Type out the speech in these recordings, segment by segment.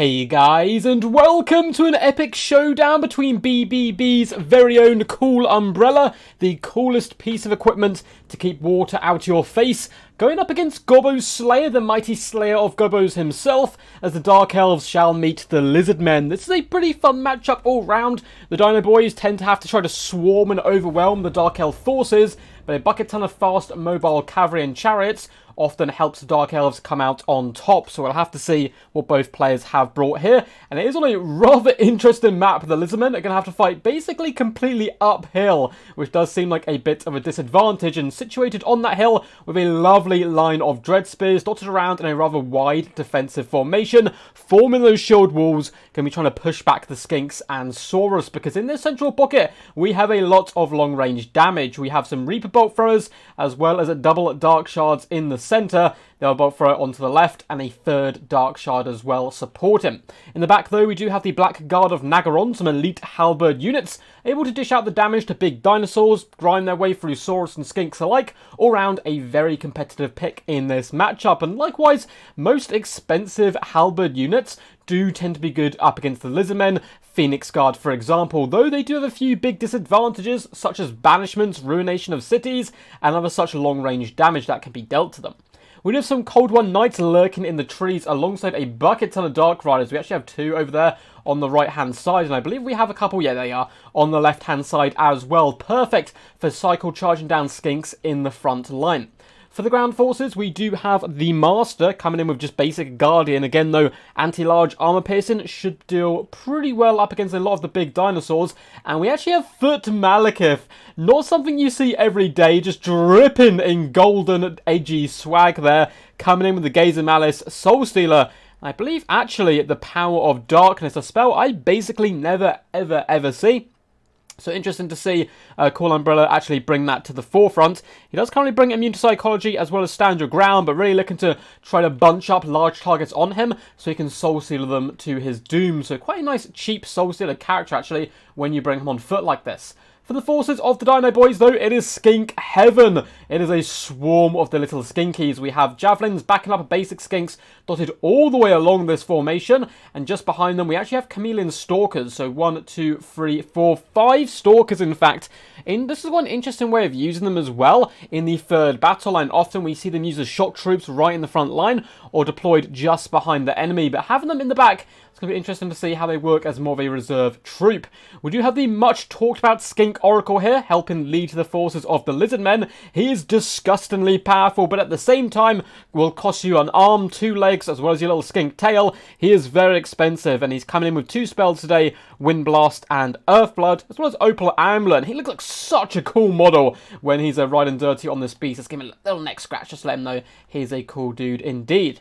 Hey guys, and welcome to an epic showdown between BBB's very own cool umbrella, the coolest piece of equipment to keep water out your face, going up against Gobbo's Slayer, the mighty slayer of Gobbos himself, as the Dark Elves shall meet the Lizardmen. This is a pretty fun matchup all round. The Dino Boys tend to have to try to swarm and overwhelm the Dark Elf forces, but a bucket ton of fast mobile cavalry and chariots often helps the Dark Elves come out on top, so we'll have to see what both players have brought here. And it is on a rather interesting map. The Lizardmen are going to have to fight basically completely uphill, which does seem like a bit of a disadvantage, and situated on that hill with a lovely line of dread spears dotted around in a rather wide defensive formation, forming those shield walls, going to be trying to push back the Skinks and Saurus, because in this central pocket we have a lot of long range damage. We have some Reaper Bolt throwers, as well as a double Dark Shards in the centre. They'll both throw it onto the left, and a third Dark Shard as well support him. In the back though, we do have the Black Guard of Nagaron, some elite halberd units, able to dish out the damage to big dinosaurs, grind their way through Saurus and Skinks alike. All round a very competitive pick in this matchup, and likewise, most expensive halberd units do tend to be good up against the Lizardmen. Phoenix Guard, for example, though they do have a few big disadvantages, such as banishments, ruination of cities, and other such long-range damage that can be dealt to them. We do have some Cold One Knights lurking in the trees alongside a bucket ton of Dark Riders. We actually have two over there on the right-hand side, and I believe we have a couple, yeah, they are, on the left-hand side as well. Perfect for cycle charging down Skinks in the front line. For the ground forces, we do have the Master coming in with just basic Guardian. Again, though, anti-large armor piercing should deal pretty well up against a lot of the big dinosaurs. And we actually have Foot Malekith. Not something you see every day, just dripping in golden, edgy swag there. Coming in with the Gaze of Malice, Soul Stealer. I believe, actually, the Power of Darkness, a spell I basically never, ever see. So interesting to see Cool Umbrella actually bring that to the forefront. He does currently bring Immune to Psychology as well as Stand Your Ground, but really looking to try to bunch up large targets on him so he can Soul Steal them to his doom. So quite a nice cheap Soul Stealer character actually when you bring him on foot like this. For the forces of the Dino Boys, though, it is Skink Heaven. It is a swarm of the little Skinkies. We have Javelins backing up basic Skinks dotted all the way along this formation. And just behind them, we actually have Chameleon Stalkers. So 1, 2, 3, 4, 5 Stalkers, in fact. This is one interesting way of using them as well in the third battle line. Often we see them use as shock troops right in the front line or deployed just behind the enemy. But having them in the back, it's going to be interesting to see how they work as more of a reserve troop. We do have the much talked about Skink Oracle here, helping lead the forces of the Lizardmen. He is disgustingly powerful, but at the same time will cost you an arm, 2 legs, as well as your little skink tail. He is very expensive, and he's coming in with 2 spells today, Wind Blast and Earthblood, as well as Opal Amulet. And he looks like such a cool model when he's riding dirty on this beast. Let's give him a little neck scratch, just to let him know he's a cool dude indeed.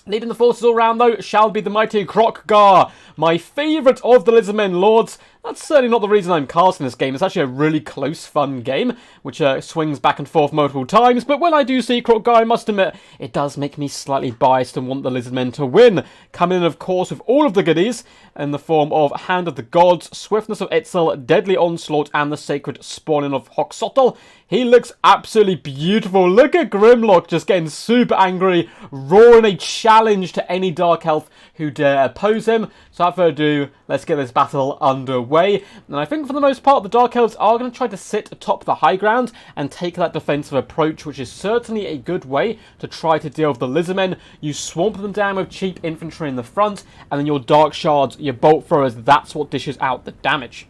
Leading the forces all round, though, shall be the mighty Krokgar, my favourite of the Lizardmen Lords. That's certainly not the reason I'm casting this game. It's actually a really close, fun game, which swings back and forth multiple times. But when I do see Krokgar, I must admit, it does make me slightly biased and want the Lizardmen to win. Coming in, of course, with all of the goodies in the form of Hand of the Gods, Swiftness of Itzel, Deadly Onslaught, and the Sacred Spawning of Hoxotl. He looks absolutely beautiful. Look at Grimlock just getting super angry, roaring a challenge to any Dark Elf who dare oppose him. So without further ado, let's get this battle underway. And I think for the most part, the Dark Elves are going to try to sit atop the high ground and take that defensive approach, which is certainly a good way to try to deal with the Lizardmen. You swamp them down with cheap infantry in the front, and then your Dark Shards, your Bolt Throwers, that's what dishes out the damage.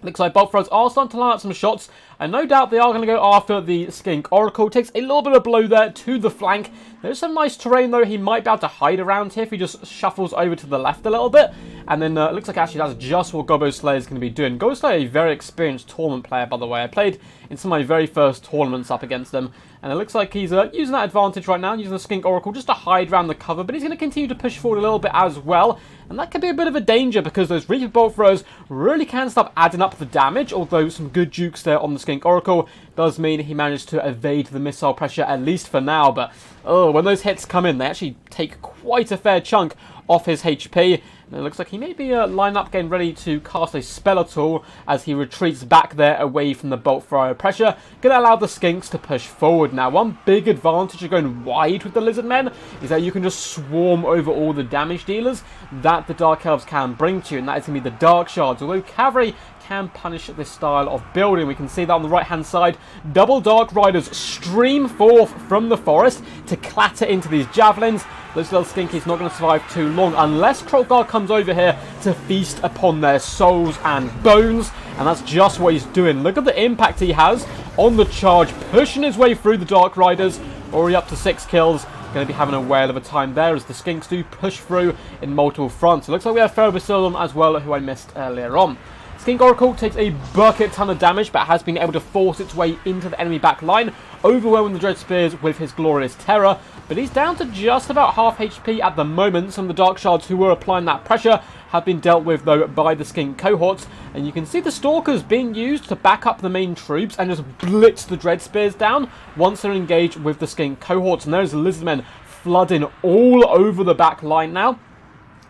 Looks like Bolt Throwers are starting to line up some shots, and no doubt they are going to go after the Skink Oracle. Takes a little bit of blow there to the flank. There's some nice terrain, though. He might be able to hide around here if he just shuffles over to the left a little bit. And then it looks like actually that's just what Gobbo Slayer is going to be doing. Gobbo Slayer, a very experienced tournament player, by the way. I played in some of my very first tournaments up against him. And it looks like he's using that advantage right now, using the Skink Oracle just to hide around the cover. But he's going to continue to push forward a little bit as well. And that could be a bit of a danger because those Reaper Bolt Throws really can start adding up the damage. Although some good jukes there on the Skink Oracle does mean he managed to evade the missile pressure, at least for now. But oh, when those hits come in, they actually take quite a fair chunk off his HP. And it looks like he may be lined up getting ready to cast a spell at all as he retreats back there away from the bolt thrower pressure. Going to allow the Skinks to push forward. Now, one big advantage of going wide with the Lizardmen is that you can just swarm over all the damage dealers that the Dark Elves can bring to you, and that is going to be the Dark Shards. Although Cavalry can punish this style of building. We can see that on the right hand side. Double Dark Riders stream forth from the forest to clatter into these javelins. This little Skinky's not going to survive too long unless Kroq-Gar comes over here to feast upon their souls and bones. And that's just what he's doing. Look at the impact he has on the charge, pushing his way through the Dark Riders. Already up to 6 kills. Going to be having a whale of a time there as the Skinks do push through in multiple fronts. It looks like we have Ferrobasilon as well, who I missed earlier on. Skink Oracle takes a bucket ton of damage, but has been able to force its way into the enemy back line, overwhelming the Dread Spears with his glorious terror. But he's down to just about half HP at the moment. Some of the Dark Shards who were applying that pressure have been dealt with, though, by the Skink cohorts. And you can see the Stalkers being used to back up the main troops and just blitz the Dread Spears down once they're engaged with the Skink cohorts. And there's the Lizardmen flooding all over the back line now.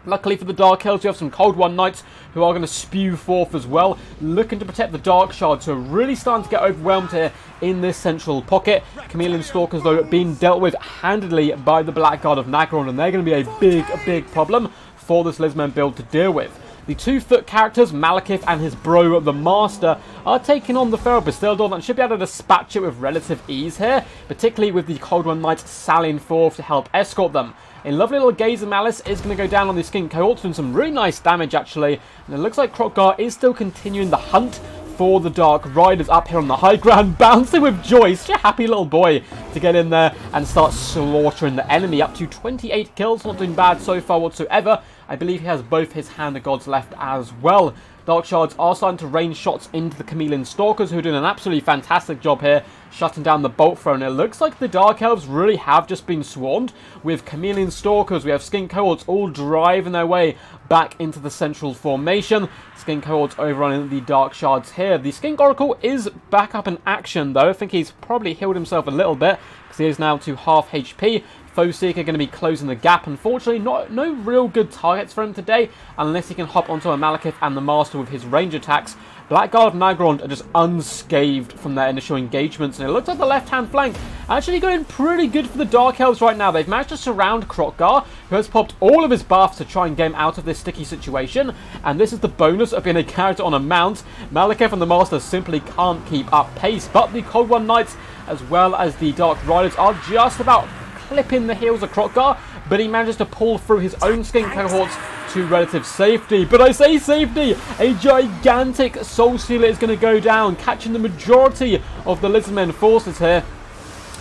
Luckily for the Dark Elves, you have some Cold One Knights who are going to spew forth as well, looking to protect the Dark Shards, who are really starting to get overwhelmed here in this central pocket. Chameleon Stalkers, though, being dealt with handedly by the Blackguard of Nagron, and they're going to be a big problem for this Lizardmen build to deal with. The 2-foot characters, Malekith and his bro, the Master, are taking on the Ferrobasilon and should be able to dispatch it with relative ease here, particularly with the Cold One Knights sallying forth to help escort them. A lovely little Gaze of Malice is going to go down on the Skink cohorts, doing some really nice damage actually. And it looks like Kroq-Gar is still continuing the hunt for the Dark Riders up here on the high ground, bouncing with joy. Such a happy little boy to get in there and start slaughtering the enemy. Up to 28 kills, not doing bad so far whatsoever. I believe he has both his Hand of Gods left as well. Dark Shards are starting to rain shots into the Chameleon Stalkers, who are doing an absolutely fantastic job here, shutting down the bolt throw. And it looks like the Dark Elves really have just been swarmed with Chameleon Stalkers. We have Skink cohorts all driving their way back into the central formation. Skink cohorts overrunning the Dark Shards here. The Skink Oracle is back up in action, though. I think he's probably healed himself a little bit, because he is now to half HP. Foe Seeker going to be closing the gap. Unfortunately, no real good targets for him today, unless he can hop onto a Malekith and the Master with his range attacks. Blackguard and Nagrond are just unscathed from their initial engagements, and it looks like the left-hand flank actually going pretty good for the Dark Elves right now. They've managed to surround Kroq-Gar, who has popped all of his buffs to try and get him out of this sticky situation, and this is the bonus of being a character on a mount. Malekith and the Master simply can't keep up pace, but the Cold One Knights, as well as the Dark Riders, are just about clipping the heels of Kroq-Gar, but he manages to pull through his own Skink cohorts to relative safety. But I say safety! A gigantic Soul Stealer is going to go down, catching the majority of the Lizardmen forces here.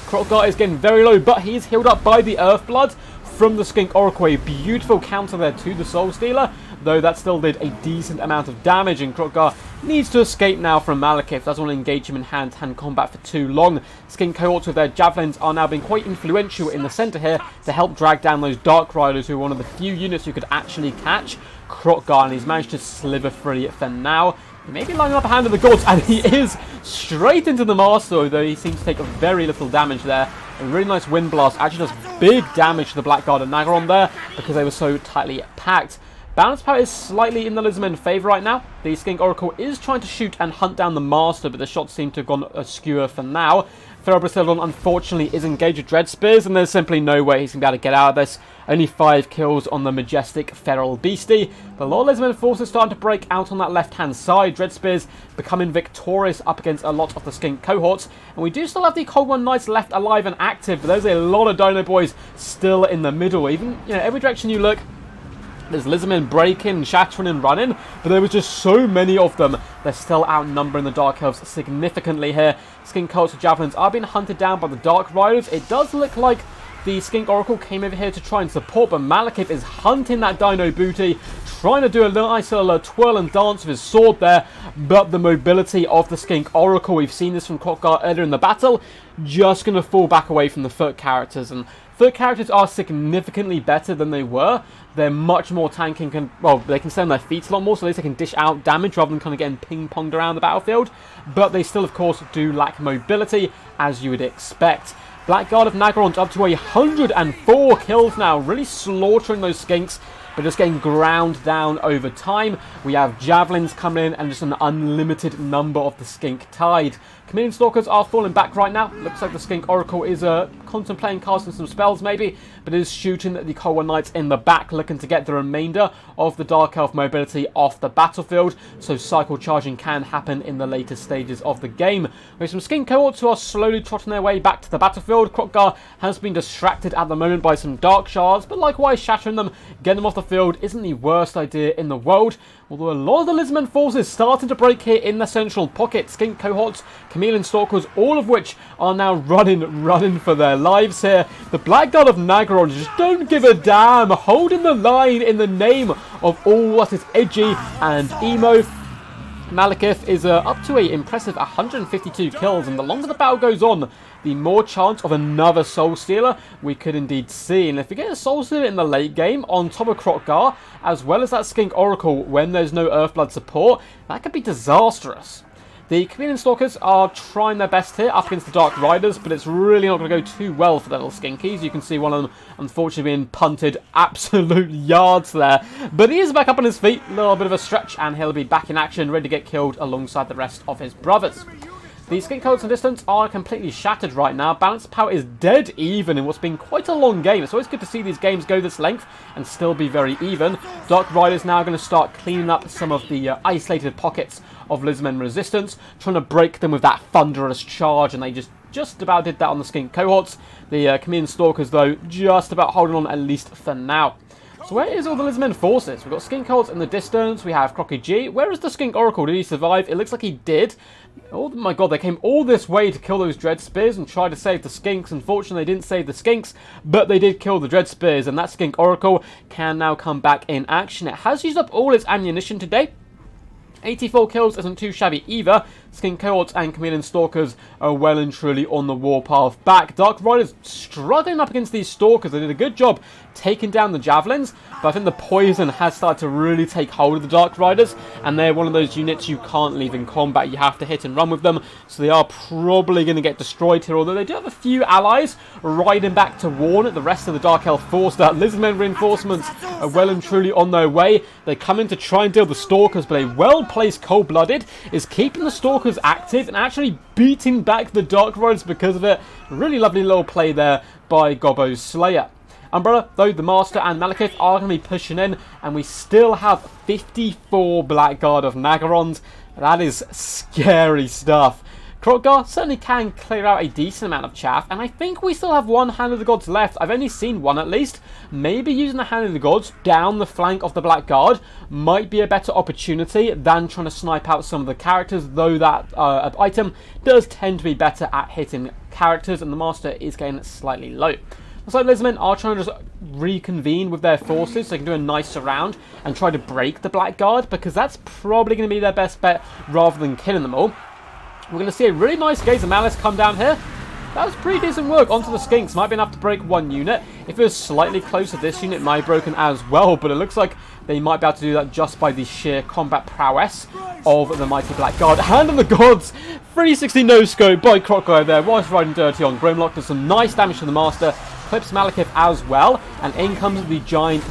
Kroq-Gar is getting very low, but he's healed up by the Earth Blood from the Skink Oracle. A beautiful counter there to the Soul Stealer, though that still did a decent amount of damage, and Kroq-Gar needs to escape now from Malekith. Doesn't want to engage him in hand-to-hand combat for too long. Skink cohorts with their javelins are now being quite influential in the centre here to help drag down those Dark Riders, who are one of the few units who could actually catch Kroq-Gar, and he's managed to sliver free for now. He may be lining up a Hand of the Gods, and he is straight into the Master, although he seems to take very little damage there. A really nice Wind Blast actually does big damage to the Blackguard and Nagron there, because they were so tightly packed. Balance power is slightly in the Lizardmen's favour right now. The Skink Oracle is trying to shoot and hunt down the Master, but the shots seem to have gone askew for now. Ferrobasilon, unfortunately, is engaged with Dread Spears, and there's simply no way he's going to be able to get out of this. Only 5 kills on the majestic feral beastie. But a lot of Lizardmen forces starting to break out on that left-hand side. Dread Spears becoming victorious up against a lot of the Skink cohorts. And we do still have the Cold One Knights left alive and active, but there's a lot of Dino Boys still in the middle. Even, every direction you look, there's Lizardmen breaking, shattering and running, but there was just so many of them. They're still outnumbering the Dark Elves significantly here. Skink cohorts with javelins are being hunted down by the Dark Riders. It does look like the Skink Oracle came over here to try and support, but Malekith is hunting that Dino booty, trying to do a nice little twirl and dance with his sword there, but the mobility of the Skink Oracle, we've seen this from Kroq-Gar earlier in the battle, just going to fall back away from the foot characters. And foot characters are significantly better than they were. They're much more tanking, they can stay on their feet a lot more, so at least they can dish out damage rather than kind of getting ping-ponged around the battlefield. But they still, of course, do lack mobility, as you would expect. Blackguard of Nagron's up to 104 kills now, really slaughtering those Skinks. but just getting ground down over time. We have javelins coming in and just an unlimited number of the Skink Tide. Chameleon Stalkers are falling back right now. Looks like the Skink Oracle is contemplating casting some spells maybe, but is shooting the Cold War Knights in the back, looking to get the remainder of the Dark Elf mobility off the battlefield, so cycle charging can happen in the later stages of the game. We have some Skink cohorts who are slowly trotting their way back to the battlefield. Kroq-Gar has been distracted at the moment by some Dark Shards, but likewise shattering them, getting them off the field isn't the worst idea in the world. Although a lot of the Lizardmen forces starting to break here in the central pocket. Skink cohorts, Chameleon Stalkers, all of which are now running for their lives here. The Blackguard of Nagaron just don't give a damn, holding the line in the name of all what is edgy and emo. Malekith is up to an impressive 152 kills, and the longer the battle goes on, the more chance of another Soul Stealer we could indeed see. And if you get a Soul Stealer in the late game on top of Kroq-Gar, as well as that Skink Oracle when there's no Earthblood support, that could be disastrous. The Chameleon Stalkers are trying their best here up against the Dark Riders, but it's really not going to go too well for the little Skinkies. You can see one of them, unfortunately, being punted absolute yards there. But he is back up on his feet, a little bit of a stretch, and he'll be back in action, ready to get killed alongside the rest of his brothers. The Skink cohorts in distance are completely shattered right now. Balance power is dead even in what's been quite a long game. It's always good to see these games go this length and still be very even. Dark Riders now going to start cleaning up some of the isolated pockets of Lizardmen resistance, trying to break them with that thunderous charge, and they just about did that on the Skink cohorts. The Chameleon Stalkers, though, just about holding on at least for now. So where is all the Lizardmen forces? We've got Skink cohorts in the distance. We have Crocky G. Where is the Skink Oracle? Did he survive? It looks like he did. Oh my god, they came all this way to kill those Dread Spears and try to save the Skinks. Unfortunately, they didn't save the Skinks, but they did kill the Dread Spears, and that Skink Oracle can now come back in action. It has used up all its ammunition today. 84 kills isn't too shabby either. Skink cohorts and Chameleon Stalkers are well and truly on the warpath back. Dark Riders struggling up against these Stalkers. They did a good job taking down the Javelins, but I think the poison has started to really take hold of the Dark Riders, and they're one of those units you can't leave in combat. You have to hit and run with them, so they are probably going to get destroyed here, although they do have a few allies riding back to warn the rest of the Dark Elf force. That Lizardmen reinforcements are well and truly on their way. They come in to try and deal the Stalkers, but a well-placed Cold-Blooded is keeping the Stalkers active and actually beating back the Dark Riders because of it. Really lovely little play there by Gobbo's Slayer. Umbrella, though, the Master and Malekith are going to be pushing in, and we still have 54 Blackguard of Nagarons. That is scary stuff. Kroq-Gar certainly can clear out a decent amount of chaff, and I think we still have one Hand of the Gods left. I've only seen one at least. Maybe using the Hand of the Gods down the flank of the Blackguard might be a better opportunity than trying to snipe out some of the characters, though that item does tend to be better at hitting characters, and the Master is getting slightly low. So Lizardmen are trying to just reconvene with their forces so they can do a nice surround and try to break the Blackguard, because that's probably going to be their best bet rather than killing them all. We're going to see a really nice Gaze of Malice come down here. That was pretty decent work onto the Skinks. Might be enough to break one unit. If it was slightly closer, this unit might have broken as well, but it looks like they might be able to do that just by the sheer combat prowess of the mighty Blackguard. Hand of the Gods! 360 no-scope by Kroq-Gar there, whilst riding dirty on Grimlock. Does some nice damage to the Master. Clips Malekith as well, and in comes the giant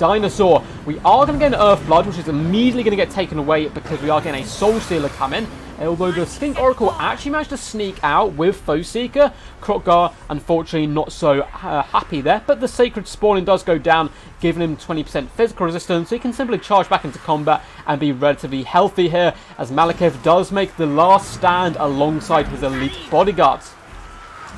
dinosaur. We are going to get an Earthblood, which is immediately going to get taken away because we are getting a Soul Stealer come in. Although the Skink Oracle actually managed to sneak out with Foe Seeker, Kroq-Gar unfortunately not so happy there, but the Sacred Spawning does go down, giving him 20% physical resistance, so he can simply charge back into combat and be relatively healthy here, as Malekith does make the last stand alongside his elite bodyguards.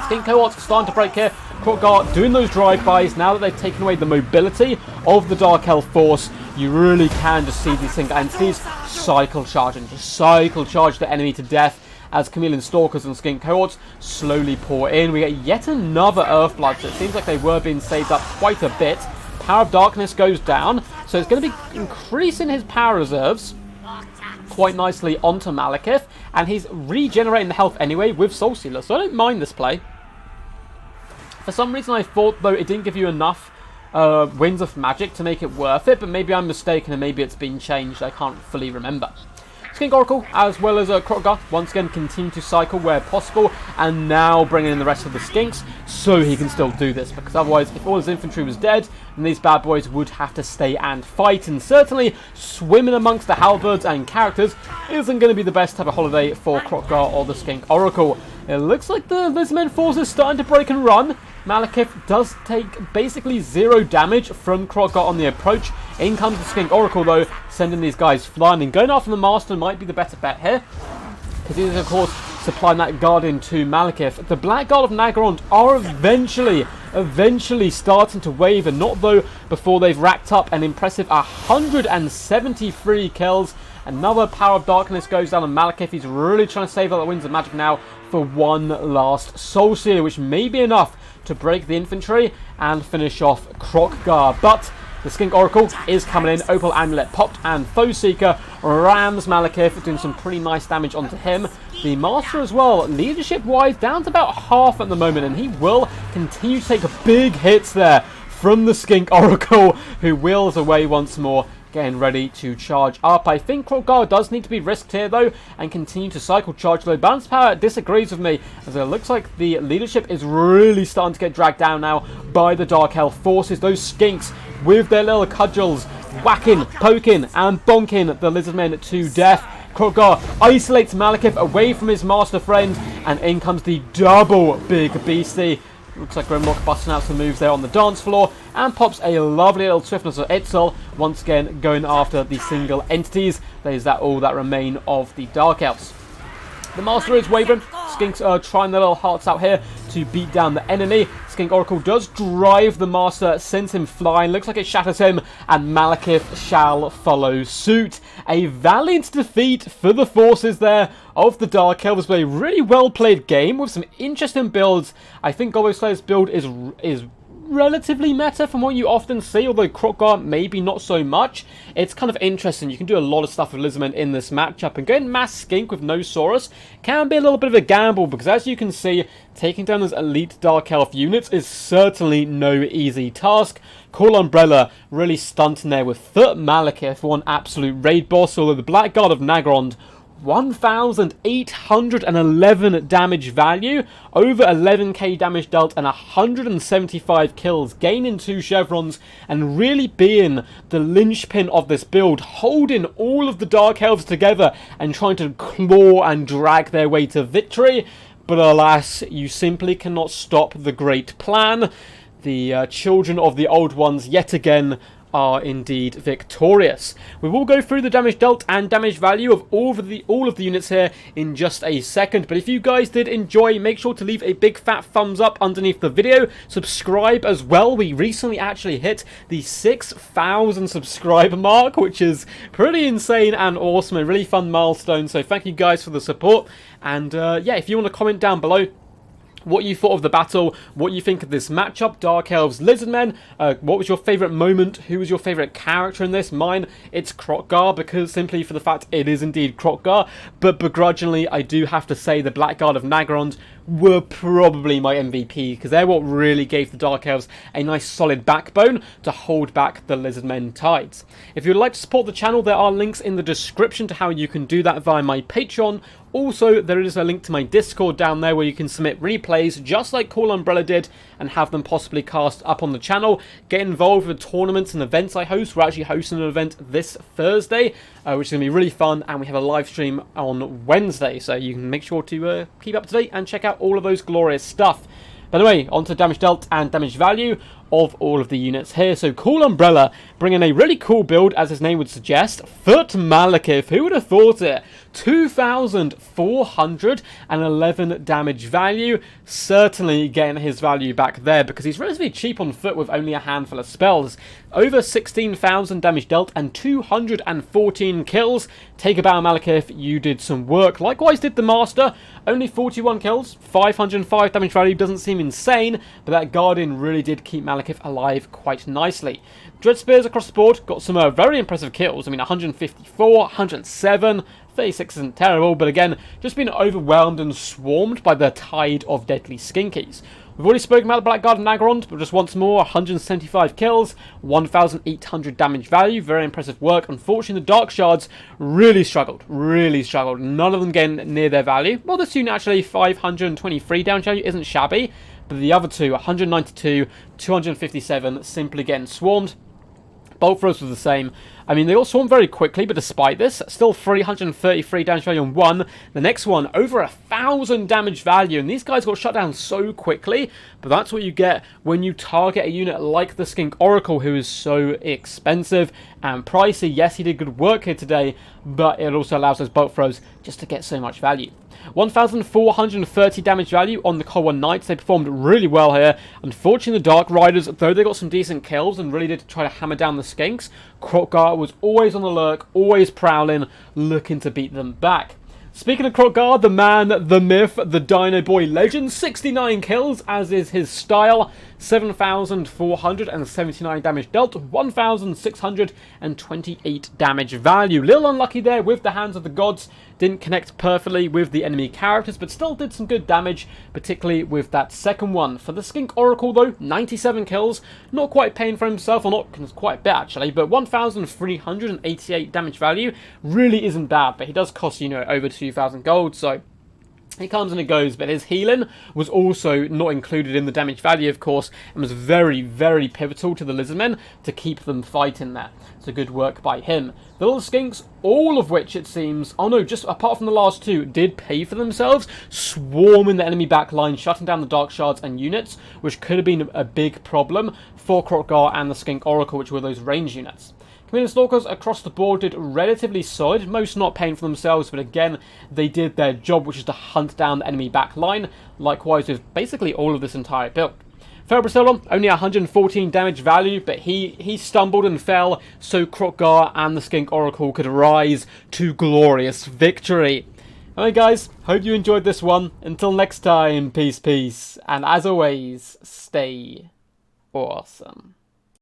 Skink cohorts starting to break here. Kroq-Gar doing those drive-bys. Now that they've taken away the mobility of the Dark Elf force, you really can just see these things entities cycle charge and just cycle charge the enemy to death as Chameleon Stalkers and Skink cohorts slowly pour in. We get yet another Earthblood, so it seems like they were being saved up quite a bit. Power of Darkness goes down, so it's going to be increasing his power reserves quite nicely onto Malekith, and he's regenerating the health anyway with Soul Stealer, so I don't mind this play. For some reason I thought, though, it didn't give you enough Winds of Magic to make it worth it, but maybe I'm mistaken and maybe it's been changed. I can't fully remember. Skink Oracle, as well as Krotgar, once again continue to cycle where possible, and now bringing in the rest of the Skinks so he can still do this, because otherwise, if all his infantry was dead, then these bad boys would have to stay and fight, and certainly swimming amongst the halberds and characters isn't going to be the best type of holiday for Krotgar or the Skink Oracle. It looks like the Lizardmen forces starting to break and run. Malekith does take basically 0 damage from Krotgar on the approach. In comes the Skink Oracle, though, sending these guys flying. And going after the Master might be the better bet here, because he is, of course, supplying that Guardian to Malekith. The Black Guard of Nagrond are eventually starting to waver, not though before they've racked up an impressive 173 kills. Another Power of Darkness goes down on Malekith. He's really trying to save out the Winds of Magic now for one last Soul Seer, which may be enough to break the infantry and finish off Krotgar. But the Skink Oracle is coming in. Opal Amulet popped, and Foe Seeker rams Malekith, doing some pretty nice damage onto him. The Master as well, leadership-wise, down to about half at the moment, and he will continue to take big hits there from the Skink Oracle, who wheels away once more, getting ready to charge up. I think Krotgar does need to be risked here, though, and continue to cycle charge, though Balance Power disagrees with me, as it looks like the leadership is really starting to get dragged down now by the Dark Elf forces. Those Skinks with their little cudgels whacking, poking and bonking the Lizardmen to death. Krotgar isolates Malekith away from his master friend, and in comes the double big beastie. Looks like Grimlock busting out some moves there on the dance floor, and pops a lovely little Swiftness of Itzel, once again going after the single entities. There's that all that remain of the Dark Elves. The Master is wavering. Skinks are trying their little hearts out here to beat down the enemy. Skink Oracle does drive the Master, sends him flying. Looks like it shatters him, and Malekith shall follow suit. A valiant defeat for the forces there of the Dark Elves, but a really well played game with some interesting builds. I think Gobbo Slayer's build is relatively meta from what you often see, although Krotgar maybe not so much. It's kind of interesting. You can do a lot of stuff with Lizardmen in this matchup, and going mass Skink with no Saurus can be a little bit of a gamble, because as you can see, taking down those elite Dark Elf units is certainly no easy task. Cool Umbrella really stunting there with Thut Malekith, one absolute raid boss, although the Black Guard of Nagrond 1,811 damage value, over 11k damage dealt, and 175 kills, gaining 2 chevrons, and really being the linchpin of this build, holding all of the Dark Elves together and trying to claw and drag their way to victory. But alas, you simply cannot stop the great plan. The children of the old ones yet again are indeed victorious. We will go through the damage dealt and damage value of all of the units here in just a second, but if you guys did enjoy, make sure to leave a big fat thumbs up underneath the video. Subscribe as well. We recently actually hit the 6,000 subscriber mark, which is pretty insane and awesome, a really fun milestone, so thank you guys for the support. And yeah, if you want to comment down below what you thought of the battle, what you think of this matchup, Dark Elves, Lizardmen, what was your favourite moment, who was your favourite character in this? Mine, it's Krotgar, because simply for the fact it is indeed Krotgar, but begrudgingly I do have to say the Black Guard of Nagrond were probably my MVP, because they're what really gave the Dark Elves a nice solid backbone to hold back the Lizardmen tides. If you'd like to support the channel, there are links in the description to how you can do that via my Patreon. Also, there is a link to my Discord down there where you can submit replays just like Cool Umbrella did and have them possibly cast up on the channel. Get involved with tournaments and events I host. We're actually hosting an event this Thursday, which is going to be really fun, and we have a live stream on Wednesday, so you can make sure to keep up to date and check out all of those glorious stuff. By the way, on to damage dealt and damage value of all of the units here. So Cool Umbrella bringing a really cool build, as his name would suggest. Thut Malekith, who would have thought it? 2,411 damage value. Certainly getting his value back there, because he's relatively cheap on foot with only a handful of spells. Over 16,000 damage dealt and 214 kills. Take a bow, Malekith, you did some work. Likewise did the Master. Only 41 kills, 505 damage value. Doesn't seem insane, but that Guardian really did keep Malekith alive quite nicely. Dread Spears across the board got some very impressive kills. I mean, 154, 107, 36 isn't terrible, but again, just being overwhelmed and swarmed by the tide of deadly Skinkies. We've already spoken about the Blackguard and Nagarond, but just once more, 175 kills, 1,800 damage value, very impressive work. Unfortunately, the Dark Shards really struggled, none of them getting near their value. Well, this unit actually, 523 damage value, isn't shabby, but the other two, 192, 257, simply getting swarmed. Bolt throws was the same. I mean, they all swarm very quickly, but despite this, still 333 damage value on one. The next one, over 1,000 damage value, and these guys got shut down so quickly, but that's what you get when you target a unit like the Skink Oracle, who is so expensive and pricey. Yes, he did good work here today, but it also allows those bolt throws just to get so much value. 1,430 damage value on the Cold War Knights. They performed really well here. Unfortunately, the Dark Riders, though they got some decent kills and really did try to hammer down the Skinks, Kroq-Gar was always on the lurk, always prowling, looking to beat them back. Speaking of Kroq-Gar, the man, the myth, the Dino Boy legend, 69 kills, as is his style, 7,479 damage dealt, 1,628 damage value. Little unlucky there with the Hands of the Gods, didn't connect perfectly with the enemy characters, but still did some good damage, particularly with that second one. For the Skink Oracle though, 97 kills, not quite paying for himself, or not quite a bit actually, but 1,388 damage value really isn't bad, but he does cost, you know, over 2,000 gold, so he comes and it goes. But his healing was also not included in the damage value, of course, and was very, very pivotal to the Lizardmen to keep them fighting there. So good work by him. The little Skinks, all of which it seems, oh no, just apart from the last two, did pay for themselves, swarming the enemy back line, shutting down the Dark Shards and units, which could have been a big problem for Kroq-Gar and the Skink Oracle, which were those range units. Chameleon Stalkers across the board did relatively solid, most not paying for themselves, but again, they did their job, which is to hunt down the enemy back line, likewise with basically all of this entire build. Feral only 114 damage value, but he stumbled and fell, so Kroq-Gar and the Skink Oracle could rise to glorious victory. Alright guys, hope you enjoyed this one. Until next time, peace, and as always, stay awesome.